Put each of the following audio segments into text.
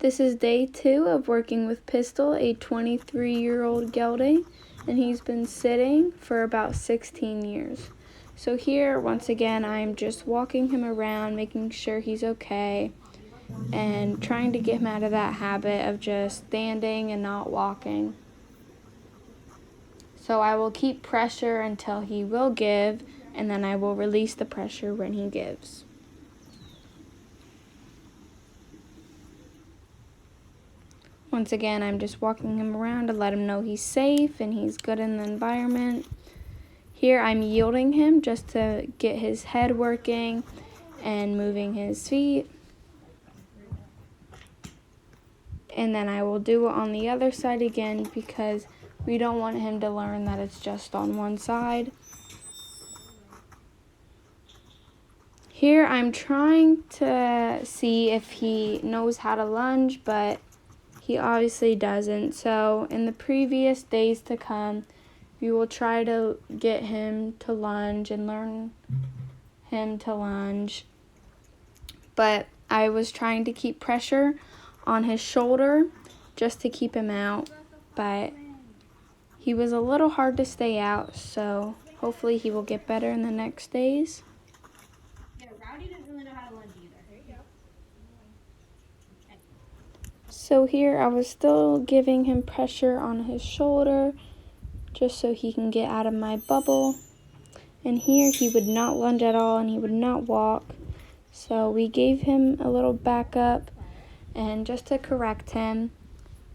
This is day 2 of working with Pistol, a 23-year-old gelding, and he's been sitting for about 16 years. So here, once again, I'm just walking him around, making sure he's okay, and trying to get him out of that habit of just standing and not walking. So I will keep pressure until he will give, and then I will release the pressure when he gives. Once again, I'm just walking him around to let him know he's safe and he's good in the environment. Here I'm yielding him just to get his head working and moving his feet. And then I will do it on the other side again because we don't want him to learn that it's just on one side. Here I'm trying to see if he knows how to lunge, but he obviously doesn't. So in the previous days to come, we will try to get him to lunge and learn him to lunge. But I was trying to keep pressure on his shoulder just to keep him out. But he was a little hard to stay out, so hopefully he will get better in the next days. Yeah, Rowdy didn't really know how to lunge either. There you go. So here I was still giving him pressure on his shoulder just so he can get out of my bubble. And here he would not lunge at all and he would not walk. So we gave him a little backup and just to correct him.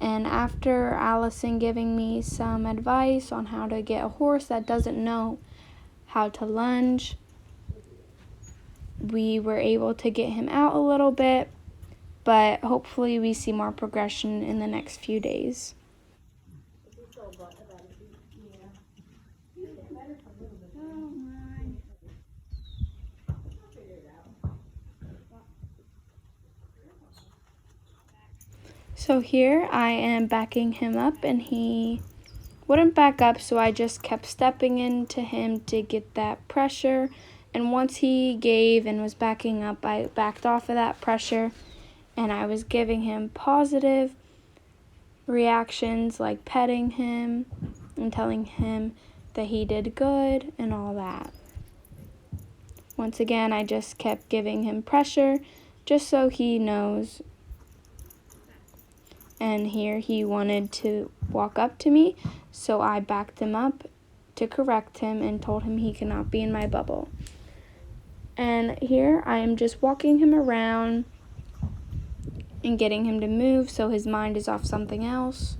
And after Allison giving me some advice on how to get a horse that doesn't know how to lunge, we were able to get him out a little bit, but hopefully we see more progression in the next few days. So here I am backing him up and he wouldn't back up, so I just kept stepping into him to get that pressure. And once he gave and was backing up, I backed off of that pressure and I was giving him positive reactions like petting him and telling him that he did good and all that. Once again, I just kept giving him pressure just so he knows. And here he wanted to walk up to me, so I backed him up to correct him and told him he cannot be in my bubble. And here I am just walking him around and getting him to move so his mind is off something else.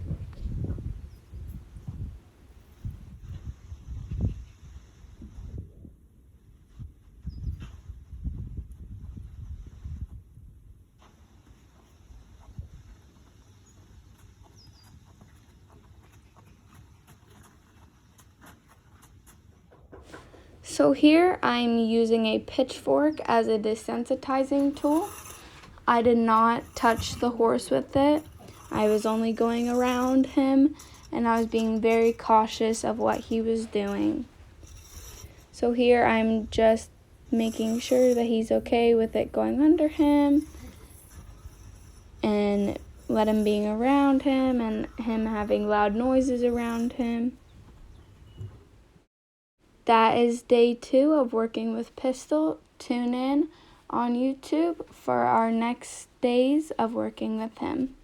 So here I'm using a pitchfork as a desensitizing tool. I did not touch the horse with it. I was only going around him and I was being very cautious of what he was doing. So here I'm just making sure that he's okay with it going under him and let him being around him and him having loud noises around him. That is day 2 of working with Pistol. Tune in on YouTube for our next days of working with him.